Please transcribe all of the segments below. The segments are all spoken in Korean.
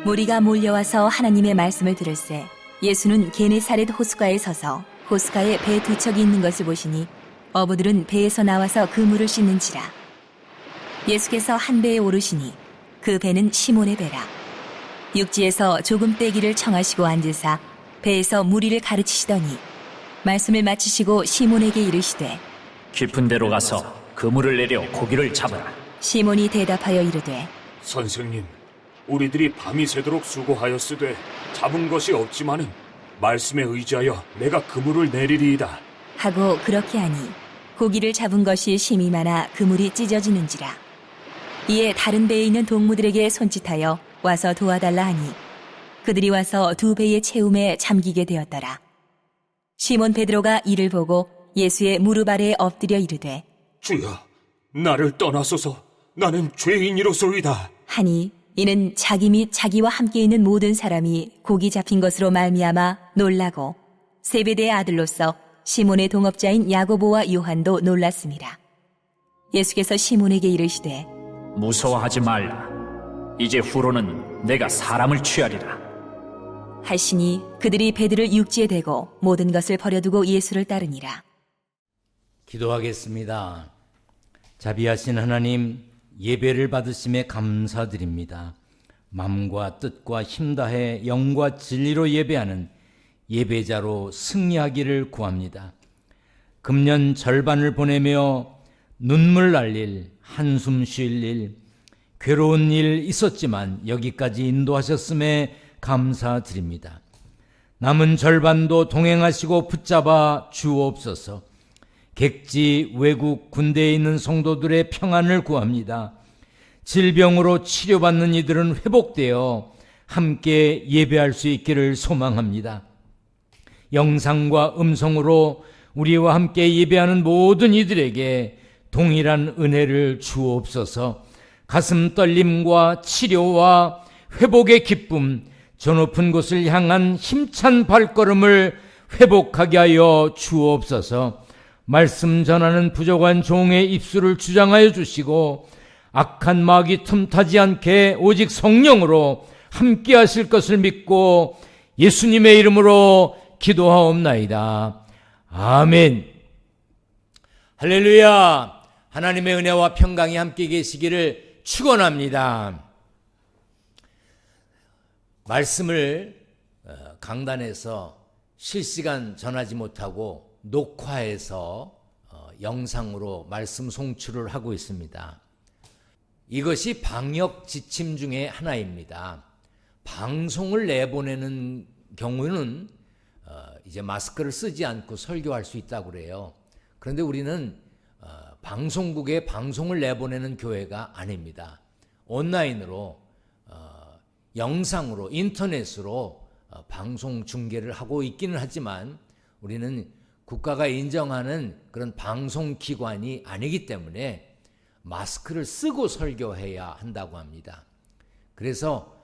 무리가 몰려와서 하나님의 말씀을 들을새 예수는 게네사렛 호숫가에 서서 호숫가에 배 두 척이 있는 것을 보시니 어부들은 배에서 나와서 그 물을 씻는지라. 예수께서 한 배에 오르시니 그 배는 시몬의 배라. 육지에서 조금 떼기를 청하시고 앉으사 배에서 무리를 가르치시더니 말씀을 마치시고 시몬에게 이르시되 깊은 데로 가서 그물을 내려 고기를 잡으라. 시몬이 대답하여 이르되 선생님, 우리들이 밤이 새도록 수고하였으되 잡은 것이 없지만은 말씀에 의지하여 내가 그물을 내리리이다 하고 그렇게 하니 고기를 잡은 것이 심이 많아 그물이 찢어지는지라. 이에 다른 배에 있는 동무들에게 손짓하여 와서 도와달라 하니 그들이 와서 두 배의 채움에 잠기게 되었더라. 시몬 베드로가 이를 보고 예수의 무릎 아래에 엎드려 이르되 주여, 나를 떠나소서. 나는 죄인이로소이다. 하니 이는 자기 및 자기와 함께 있는 모든 사람이 고기 잡힌 것으로 말미암아 놀라고 세베대의 아들로서 시몬의 동업자인 야고보와 요한도 놀랐습니다. 예수께서 시몬에게 이르시되 무서워하지 말라. 이제 후로는 내가 사람을 취하리라. 하시니 그들이 배들을 육지에 대고 모든 것을 버려두고 예수를 따르니라. 기도하겠습니다. 자비하신 하나님, 예배를 받으심에 감사드립니다. 마음과 뜻과 힘 다해 영과 진리로 예배하는 예배자로 승리하기를 구합니다. 금년 절반을 보내며 눈물 날 일, 한숨 쉴 일, 괴로운 일 있었지만 여기까지 인도하셨음에 감사드립니다. 남은 절반도 동행하시고 붙잡아 주옵소서. 객지, 외국, 군대에 있는 성도들의 평안을 구합니다. 질병으로 치료받는 이들은 회복되어 함께 예배할 수 있기를 소망합니다. 영상과 음성으로 우리와 함께 예배하는 모든 이들에게 동일한 은혜를 주옵소서. 가슴 떨림과 치료와 회복의 기쁨, 저 높은 곳을 향한 힘찬 발걸음을 회복하게 하여 주옵소서. 말씀 전하는 부족한 종의 입술을 주장하여 주시고 악한 마귀 틈타지 않게 오직 성령으로 함께 하실 것을 믿고 예수님의 이름으로 기도하옵나이다. 아멘. 할렐루야. 하나님의 은혜와 평강이 함께 계시기를 축원합니다. 말씀을 강단에서 실시간 전하지 못하고 녹화해서 영상으로 말씀 송출을 하고 있습니다. 이것이 방역 지침 중에 하나입니다. 방송을 내보내는 경우는 이제 마스크를 쓰지 않고 설교할 수 있다고 그래요. 그런데 우리는 방송국에 방송을 내보내는 교회가 아닙니다. 온라인으로 영상으로 인터넷으로 방송 중계를 하고 있기는 하지만 우리는 국가가 인정하는 그런 방송기관이 아니기 때문에 마스크를 쓰고 설교해야 한다고 합니다. 그래서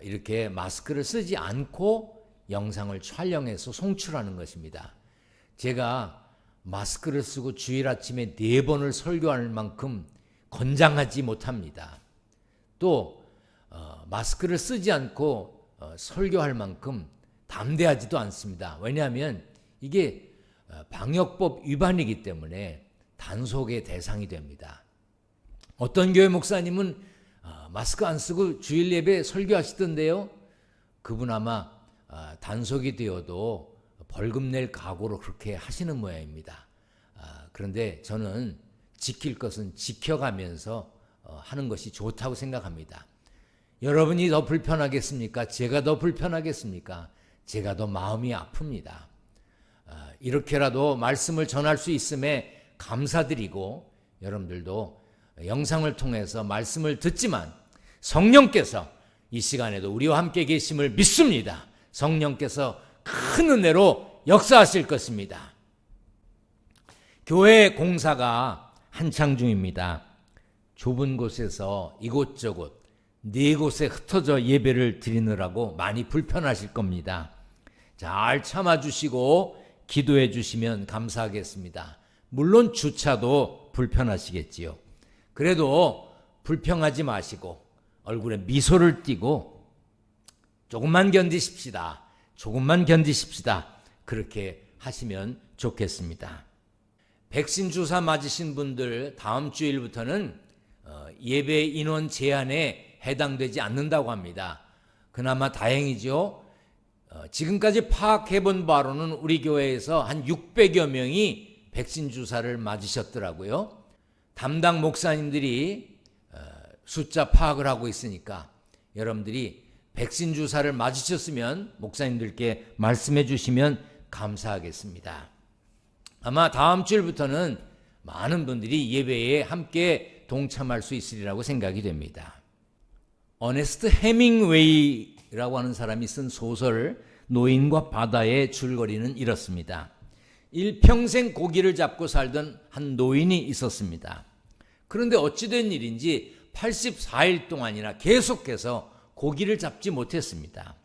이렇게 마스크를 쓰지 않고 영상을 촬영해서 송출하는 것입니다. 제가 마스크를 쓰고 주일 아침에 4번을 설교할 만큼 건장하지 못합니다. 또 마스크를 쓰지 않고 설교할 만큼 담대하지도 않습니다. 왜냐하면 이게 방역법 위반이기 때문에 단속의 대상이 됩니다. 어떤 교회 목사님은 마스크 안 쓰고 주일 예배 설교하시던데요. 그분 아마 단속이 되어도 벌금 낼 각오로 그렇게 하시는 모양입니다. 그런데 저는 지킬 것은 지켜가면서 하는 것이 좋다고 생각합니다. 여러분이 더 불편하겠습니까? 제가 더 불편하겠습니까? 제가 더 마음이 아픕니다. 이렇게라도 말씀을 전할 수 있음에 감사드리고 여러분들도 영상을 통해서 말씀을 듣지만 성령께서 이 시간에도 우리와 함께 계심을 믿습니다. 성령께서 큰 은혜로 역사하실 것입니다. 교회 공사가 한창 중입니다. 좁은 곳에서 이곳저곳 4곳에 흩어져 예배를 드리느라고 많이 불편하실 겁니다. 잘 참아주시고 기도해 주시면 감사하겠습니다. 물론 주차도 불편하시겠지요. 그래도 불평하지 마시고 얼굴에 미소를 띠고 조금만 견디십시다. 조금만 견디십시다. 그렇게 하시면 좋겠습니다. 백신 주사 맞으신 분들 다음 주일부터는 예배 인원 제한에 해당되지 않는다고 합니다. 그나마 다행이죠. 지금까지 파악해본 바로는 우리 교회에서 한 600여 명이 백신 주사를 맞으셨더라고요. 담당 목사님들이 숫자 파악을 하고 있으니까 여러분들이 백신 주사를 맞으셨으면 목사님들께 말씀해 주시면 감사하겠습니다. 아마 다음 주일부터는 많은 분들이 예배에 함께 동참할 수 있으리라고 생각이 됩니다. 어네스트 해밍웨이라고 하는 사람이 쓴 소설 노인과 바다의 줄거리는 이렇습니다. 일평생 고기를 잡고 살던 한 노인이 있었습니다. 그런데 어찌된 일인지 84일 동안이나 계속해서 고기를 잡지 못했습니다.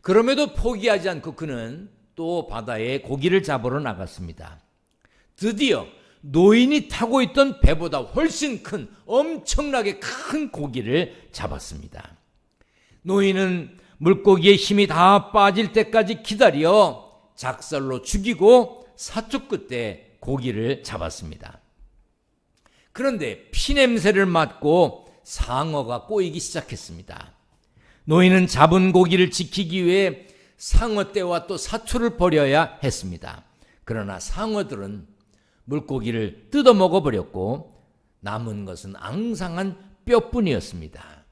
그럼에도 포기하지 않고 그는 또 바다에 고기를 잡으러 나갔습니다. 드디어 노인이 타고 있던 배보다 훨씬 큰 엄청나게 큰 고기를 잡았습니다. 노인은 물고기의 힘이 다 빠질 때까지 기다려 작살로 죽이고 사투 끝에 고기를 잡았습니다. 그런데 피냄새를 맡고 상어가 꼬이기 시작했습니다. 노인은 잡은 고기를 지키기 위해 상어떼와 또 사투를 벌여야 했습니다. 그러나 상어들은 물고기를 뜯어 먹어버렸고 남은 것은 앙상한 뼈뿐이었습니다.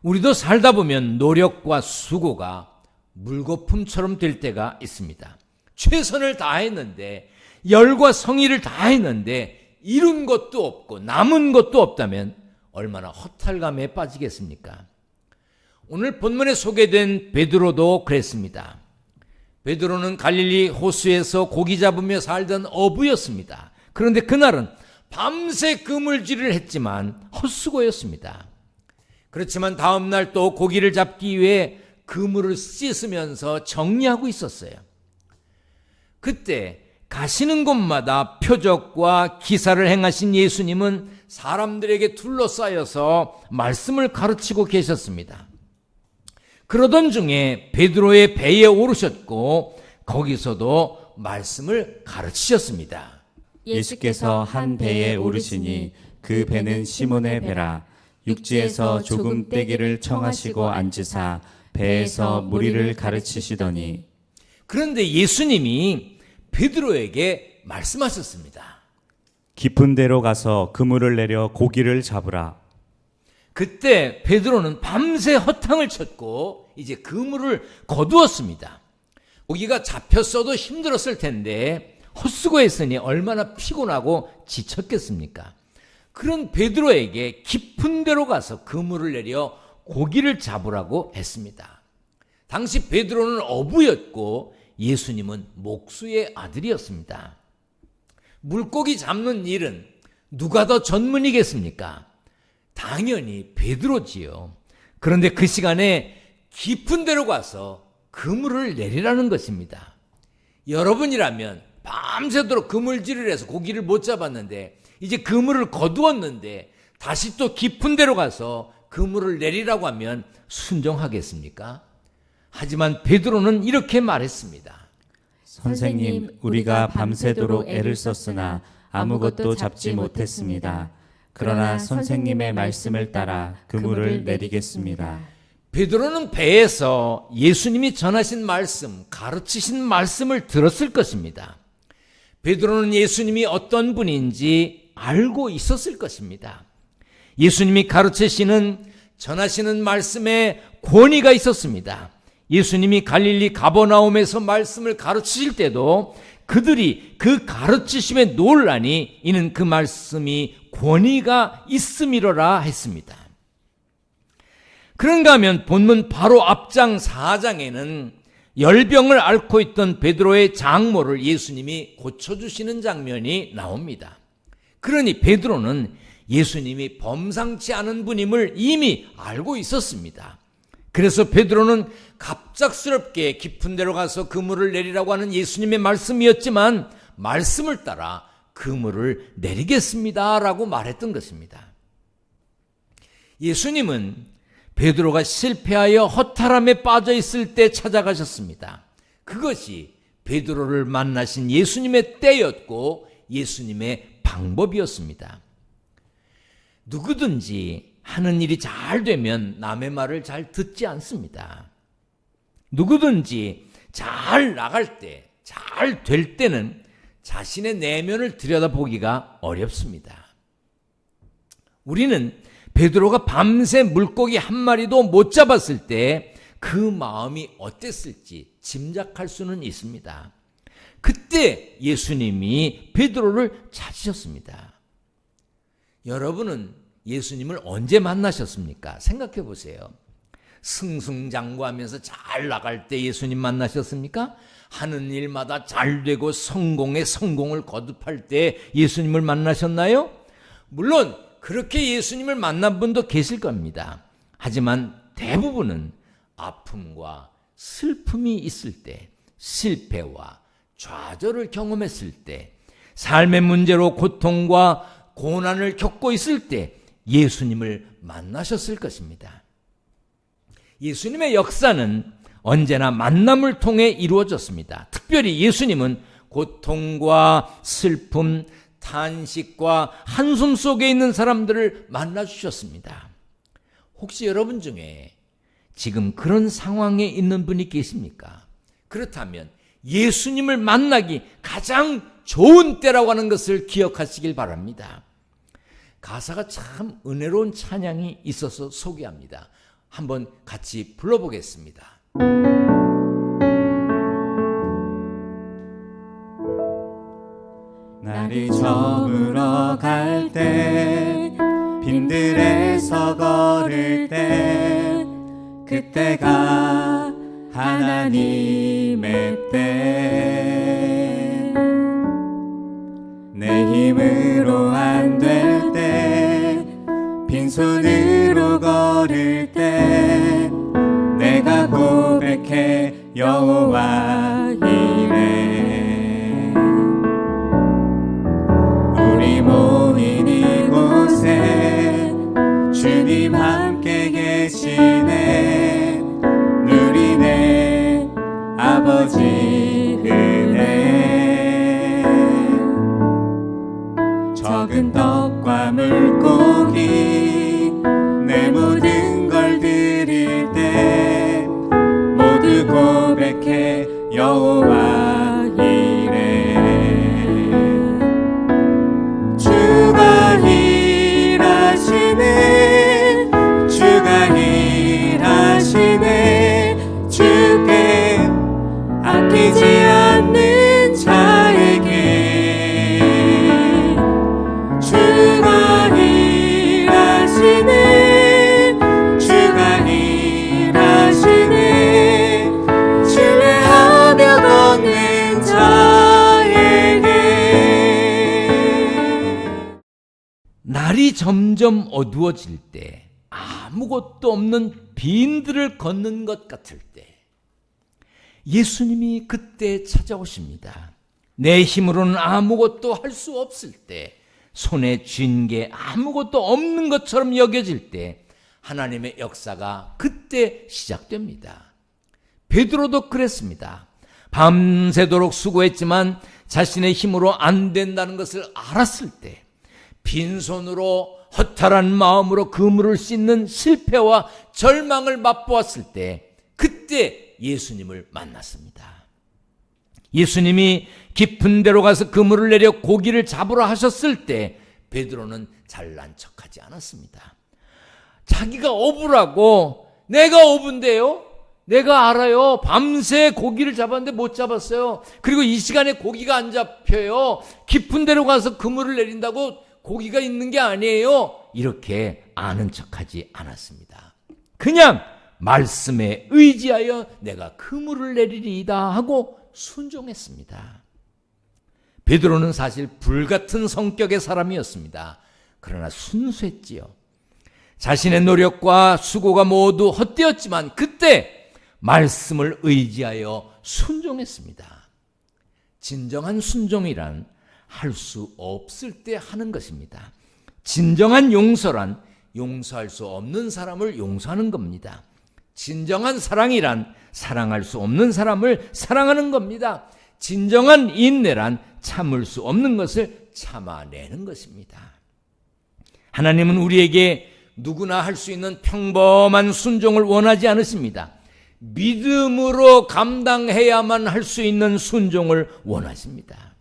우리도 살다 보면 노력과 수고가 물거품처럼 될 때가 있습니다. 최선을 다했는데 열과 성의를 다했는데 이룬 것도 없고 남은 것도 없다면 얼마나 허탈감에 빠지겠습니까? 오늘 본문에 소개된 베드로도 그랬습니다. 베드로는 갈릴리 호수에서 고기 잡으며 살던 어부였습니다. 그런데 그날은 밤새 그물질을 했지만 헛수고였습니다. 그렇지만 다음 날 또 고기를 잡기 위해 그물을 씻으면서 정리하고 있었어요. 그때 가시는 곳마다 표적과 기사를 행하신 예수님은 사람들에게 둘러싸여서 말씀을 가르치고 계셨습니다. 그러던 중에 베드로의 배에 오르셨고 거기서도 말씀을 가르치셨습니다. 예수께서 한 배에 오르시니 그 배는 시몬의 배라. 육지에서 조금 떼기를 청하시고 앉으사 배에서 무리를 가르치시더니. 그런데 예수님이 베드로에게 말씀하셨습니다. 깊은 데로 가서 그물을 내려 고기를 잡으라. 그때 베드로는 밤새 허탕을 쳤고 이제 그물을 거두었습니다. 고기가 잡혔어도 힘들었을 텐데 헛수고했으니 얼마나 피곤하고 지쳤겠습니까? 그런 베드로에게 깊은 데로 가서 그물을 내려 고기를 잡으라고 했습니다. 당시 베드로는 어부였고 예수님은 목수의 아들이었습니다. 물고기 잡는 일은 누가 더 전문이겠습니까? 당연히 베드로지요. 그런데 그 시간에 깊은 데로 가서 그물을 내리라는 것입니다. 여러분이라면 밤새도록 그물질을 해서 고기를 못 잡았는데 이제 그물을 거두었는데 다시 또 깊은 데로 가서 그물을 내리라고 하면 순종하겠습니까? 하지만 베드로는 이렇게 말했습니다. 선생님, 우리가 밤새도록 애를 썼으나 아무것도 잡지 못했습니다. 그러나 선생님의 말씀을 따라 그물을 내리겠습니다. 베드로는 배에서 예수님이 전하신 말씀, 가르치신 말씀을 들었을 것입니다. 베드로는 예수님이 어떤 분인지 알고 있었을 것입니다. 예수님이 가르치시는, 전하시는 말씀에 권위가 있었습니다. 예수님이 갈릴리 가버나움에서 말씀을 가르치실 때도 그들이 그 가르치심에 놀라니 이는 그 말씀이 권위가 있음이로라 했습니다. 그런가 하면 본문 바로 앞장 4장에는 열병을 앓고 있던 베드로의 장모를 예수님이 고쳐주시는 장면이 나옵니다. 그러니 베드로는 예수님이 범상치 않은 분임을 이미 알고 있었습니다. 그래서 베드로는 갑작스럽게 깊은 데로 가서 그물을 내리라고 하는 예수님의 말씀이었지만 말씀을 따라 그물을 내리겠습니다 라고 말했던 것입니다. 예수님은 베드로가 실패하여 허탈함에 빠져 있을 때 찾아가셨습니다. 그것이 베드로를 만나신 예수님의 때였고 예수님의 방법이었습니다. 누구든지 하는 일이 잘 되면 남의 말을 잘 듣지 않습니다. 누구든지 잘 나갈 때, 잘 될 때는 자신의 내면을 들여다보기가 어렵습니다. 우리는 베드로가 밤새 물고기 한 마리도 못 잡았을 때 그 마음이 어땠을지 짐작할 수는 있습니다. 그때 예수님이 베드로를 찾으셨습니다. 여러분은 예수님을 언제 만나셨습니까? 생각해 보세요. 승승장구하면서 잘 나갈 때 예수님 만나셨습니까? 하는 일마다 잘 되고 성공에 성공을 거듭할 때 예수님을 만나셨나요? 물론 그렇게 예수님을 만난 분도 계실 겁니다. 하지만 대부분은 아픔과 슬픔이 있을 때, 실패와 좌절을 경험했을 때, 삶의 문제로 고통과 고난을 겪고 있을 때 예수님을 만나셨을 것입니다. 예수님의 역사는 언제나 만남을 통해 이루어졌습니다. 특별히 예수님은 고통과 슬픔, 탄식과 한숨 속에 있는 사람들을 만나주셨습니다. 혹시 여러분 중에 지금 그런 상황에 있는 분이 계십니까? 그렇다면 예수님을 만나기 가장 좋은 때라고 하는 것을 기억하시길 바랍니다. 가사가 참 은혜로운 찬양이 있어서 소개합니다. 한번 같이 불러보겠습니다. 날이 저물어 갈 때 빈들에서 걸을 때 그때가 하나님의 때 내 힘으로 안 될 때 빈손으로 걸을 때 내가 고백해 여호와 이래 우리 모인 이곳에 주님 함께 계시네 누리네 아버지 은혜 적은 떡과 물고기 내 모든 걸 드릴 때 모두 고백해 여호와 이래 주가 일하시네 주가 일하시네 주께 아끼지 않는 자에게 주가 일하시네 주가 일하시네 신뢰하며 걷는 자에게 날이 점점 어두워질 때 아무것도 없는 빈들을 걷는 것 같을 때 예수님이 그때 찾아오십니다. 내 힘으로는 아무것도 할 수 없을 때 손에 쥔 게 아무것도 없는 것처럼 여겨질 때 하나님의 역사가 그때 시작됩니다. 베드로도 그랬습니다. 밤새도록 수고했지만 자신의 힘으로 안 된다는 것을 알았을 때 빈손으로 허탈한 마음으로 그물을 씻는 실패와 절망을 맛보았을 때 그때 예수님을 만났습니다. 예수님이 깊은 데로 가서 그물을 내려 고기를 잡으러 하셨을 때 베드로는 잘난 척하지 않았습니다. 자기가 어부라고 내가 어부인데요? 내가 알아요. 밤새 고기를 잡았는데 못 잡았어요. 그리고 이 시간에 고기가 안 잡혀요. 깊은 데로 가서 그물을 내린다고 고기가 있는 게 아니에요. 이렇게 아는 척하지 않았습니다. 그냥 말씀에 의지하여 내가 그물을 내리리이다 하고 순종했습니다. 베드로는 사실 불같은 성격의 사람이었습니다. 그러나 순수했지요. 자신의 노력과 수고가 모두 헛되었지만 그때 말씀을 의지하여 순종했습니다. 진정한 순종이란 할 수 없을 때 하는 것입니다. 진정한 용서란 용서할 수 없는 사람을 용서하는 겁니다. 진정한 사랑이란 사랑할 수 없는 사람을 사랑하는 겁니다. 진정한 인내란 참을 수 없는 것을 참아내는 것입니다. 하나님은 우리에게 누구나 할 수 있는 평범한 순종을 원하지 않으십니다. 믿음으로 감당해야만 할 수 있는 순종을 원하십니다.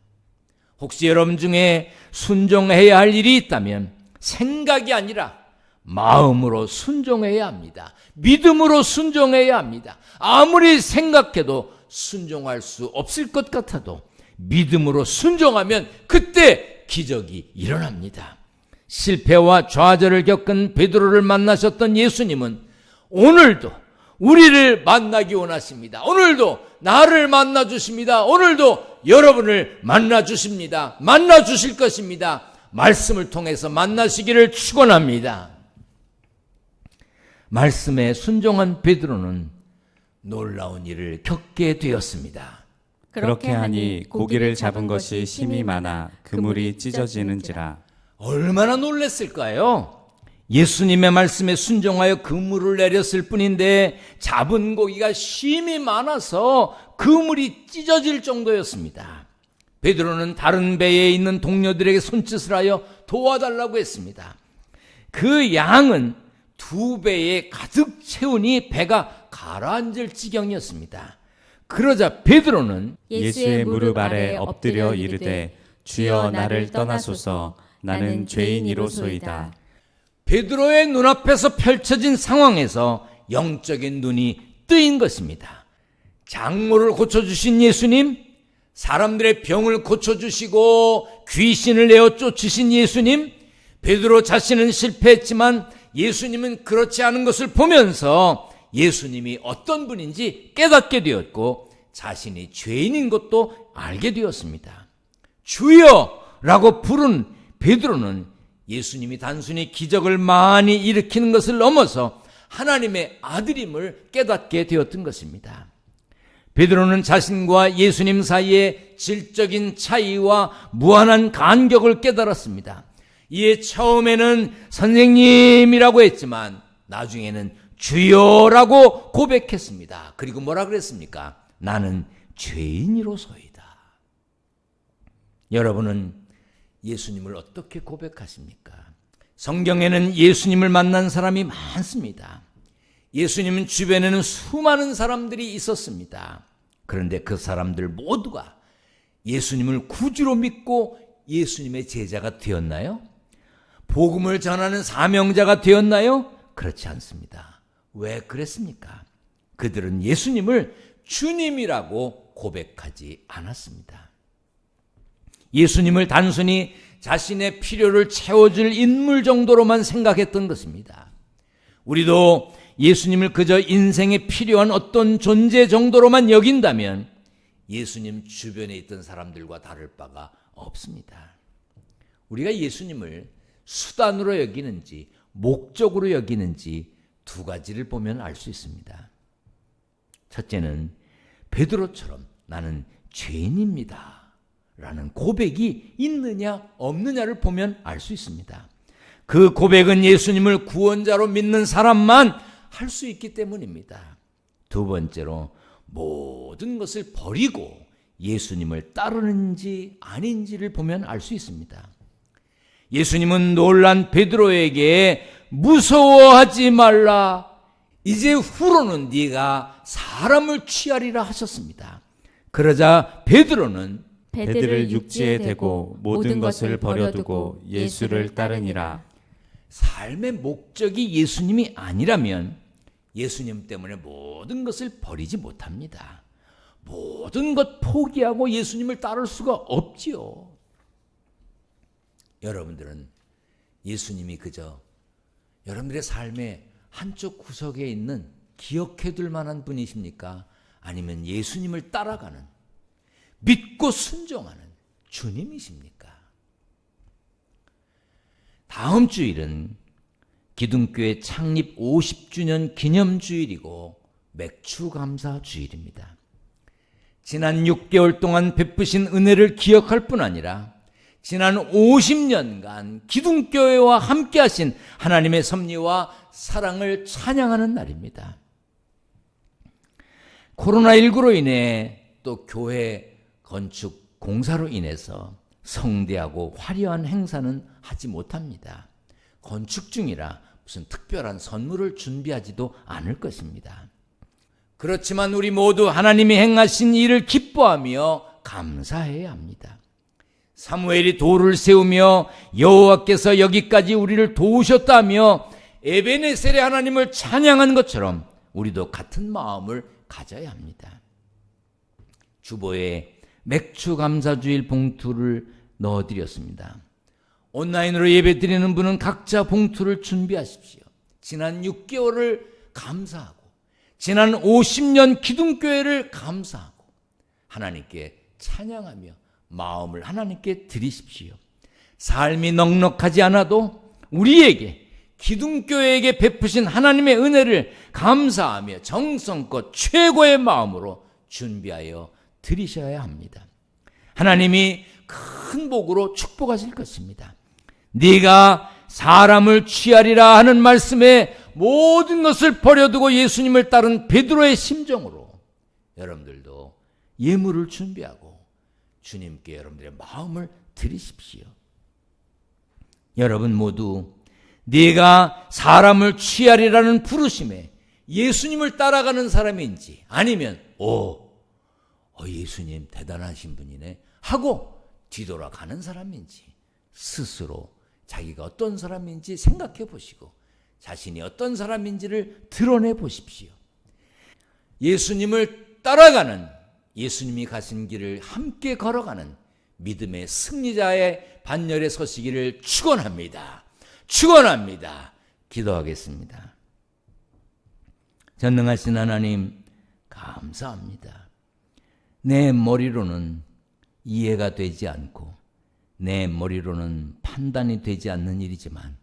혹시 여러분 중에 순종해야 할 일이 있다면 생각이 아니라 마음으로 순종해야 합니다. 믿음으로 순종해야 합니다. 아무리 생각해도 순종할 수 없을 것 같아도 믿음으로 순종하면 그때 기적이 일어납니다. 실패와 좌절을 겪은 베드로를 만나셨던 예수님은 오늘도 우리를 만나기 원하십니다. 오늘도 나를 만나 주십니다. 오늘도 여러분을 만나 주십니다. 만나 주실 것입니다. 말씀을 통해서 만나시기를 축원합니다. 말씀에 순종한 베드로는 놀라운 일을 겪게 되었습니다. 그렇게 하니 고기를 잡은 것이 힘이 많아 그물이 찢어지는지라. 얼마나 놀랐을까요? 예수님의 말씀에 순종하여 그물을 내렸을 뿐인데 잡은 고기가 힘이 많아서 그물이 찢어질 정도였습니다. 베드로는 다른 배에 있는 동료들에게 손짓을 하여 도와달라고 했습니다. 그 양은 2배에 가득 채우니 배가 가라앉을 지경이었습니다. 그러자 베드로는 예수의 무릎 아래 엎드려 이르되 주여 나를 떠나소서 나는 죄인이로소이다. 베드로의 눈앞에서 펼쳐진 상황에서 영적인 눈이 뜨인 것입니다. 장모를 고쳐주신 예수님, 사람들의 병을 고쳐주시고 귀신을 내어 쫓으신 예수님, 베드로 자신은 실패했지만 예수님은 그렇지 않은 것을 보면서 예수님이 어떤 분인지 깨닫게 되었고 자신이 죄인인 것도 알게 되었습니다. 주여라고 부른 베드로는 예수님이 단순히 기적을 많이 일으키는 것을 넘어서 하나님의 아들임을 깨닫게 되었던 것입니다. 베드로는 자신과 예수님 사이의 질적인 차이와 무한한 간격을 깨달았습니다. 이에 처음에는 선생님이라고 했지만 나중에는 주여라고 고백했습니다. 그리고 뭐라 그랬습니까? 나는 죄인이로소이다. 여러분은 예수님을 어떻게 고백하십니까? 성경에는 예수님을 만난 사람이 많습니다. 예수님 주변에는 수많은 사람들이 있었습니다. 그런데 그 사람들 모두가 예수님을 구주로 믿고 예수님의 제자가 되었나요? 복음을 전하는 사명자가 되었나요? 그렇지 않습니다. 왜 그랬습니까? 그들은 예수님을 주님이라고 고백하지 않았습니다. 예수님을 단순히 자신의 필요를 채워줄 인물 정도로만 생각했던 것입니다. 우리도 예수님을 그저 인생에 필요한 어떤 존재 정도로만 여긴다면 예수님 주변에 있던 사람들과 다를 바가 없습니다. 우리가 예수님을 수단으로 여기는지 목적으로 여기는지 두 가지를 보면 알 수 있습니다. 첫째는 베드로처럼 나는 죄인입니다 라는 고백이 있느냐 없느냐를 보면 알 수 있습니다. 그 고백은 예수님을 구원자로 믿는 사람만 할 수 있기 때문입니다. 두 번째로 모든 것을 버리고 예수님을 따르는지 아닌지를 보면 알 수 있습니다. 예수님은 놀란 베드로에게 무서워하지 말라. 이제 후로는 네가 사람을 취하리라 하셨습니다. 그러자 베드로는 배들을 육지에 대고 모든 것을 버려두고 예수를 따르니라. 삶의 목적이 예수님이 아니라면 예수님 때문에 모든 것을 버리지 못합니다. 모든 것 포기하고 예수님을 따를 수가 없지요. 여러분들은 예수님이 그저 여러분들의 삶의 한쪽 구석에 있는 기억해둘 만한 분이십니까? 아니면 예수님을 따라가는 믿고 순종하는 주님이십니까? 다음 주일은 기둥교회 창립 50주년 기념주일이고 맥주감사 주일입니다. 지난 6개월 동안 베푸신 은혜를 기억할 뿐 아니라 지난 50년간 기둥교회와 함께 하신 하나님의 섭리와 사랑을 찬양하는 날입니다. 코로나19로 인해 또 교회 건축 공사로 인해서 성대하고 화려한 행사는 하지 못합니다. 건축 중이라 무슨 특별한 선물을 준비하지도 않을 것입니다. 그렇지만 우리 모두 하나님이 행하신 일을 기뻐하며 감사해야 합니다. 사무엘이 돌을 세우며 여호와께서 여기까지 우리를 도우셨다며 에베네셀의 하나님을 찬양한 것처럼 우리도 같은 마음을 가져야 합니다. 주보에 맥주 감사주일 봉투를 넣어드렸습니다. 온라인으로 예배드리는 분은 각자 봉투를 준비하십시오. 지난 6개월을 감사하고 지난 50년 기둥교회를 감사하고 하나님께 찬양하며 마음을 하나님께 드리십시오. 삶이 넉넉하지 않아도 우리에게 기둥교회에게 베푸신 하나님의 은혜를 감사하며 정성껏 최고의 마음으로 준비하여 드리셔야 합니다. 하나님이 큰 복으로 축복하실 것입니다. 네가 사람을 취하리라 하는 말씀에 모든 것을 버려두고 예수님을 따른 베드로의 심정으로 여러분들도 예물을 준비하고 주님께 여러분들의 마음을 드리십시오. 여러분 모두 네가 사람을 취하리라는 부르심에 예수님을 따라가는 사람인지 아니면 예수님 대단하신 분이네 하고 뒤돌아가는 사람인지 스스로 자기가 어떤 사람인지 생각해 보시고 자신이 어떤 사람인지를 드러내 보십시오. 예수님을 따라가는, 예수님이 가신 길을 함께 걸어가는 믿음의 승리자의 반열에 서시기를 축원합니다. 축원합니다. 기도하겠습니다. 전능하신 하나님 감사합니다. 내 머리로는 이해가 되지 않고 내 머리로는 판단이 되지 않는 일이지만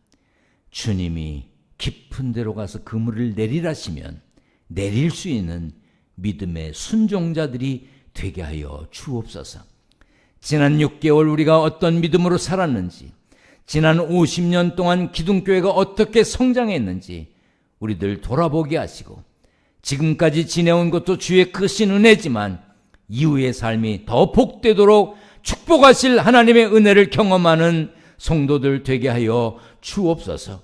주님이 깊은 데로 가서 그물을 내리라시면 내릴 수 있는 믿음의 순종자들이 되게 하여 주옵소서. 지난 6개월 우리가 어떤 믿음으로 살았는지, 지난 50년 동안 기둥교회가 어떻게 성장했는지 우리들 돌아보게 하시고 지금까지 지내온 것도 주의 크신 은혜지만 이후의 삶이 더 복되도록 축복하실 하나님의 은혜를 경험하는 성도들 되게 하여 주옵소서.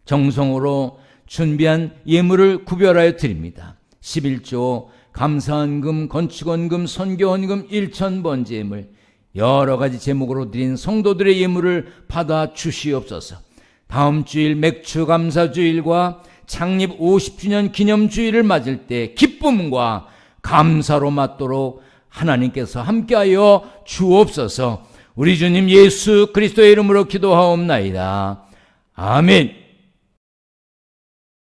정성으로 준비한 예물을 구별하여 드립니다. 11조, 감사헌금, 건축헌금, 선교헌금, 1,000번째 예물, 여러 가지 제목으로 드린 성도들의 예물을 받아 주시옵소서. 다음 주일 맥주 감사주일과 창립 50주년 기념주일을 맞을 때 기쁨과 감사로 맞도록 하나님께서 함께하여 주옵소서. 우리 주님 예수 그리스도의 이름으로 기도하옵나이다. 아멘.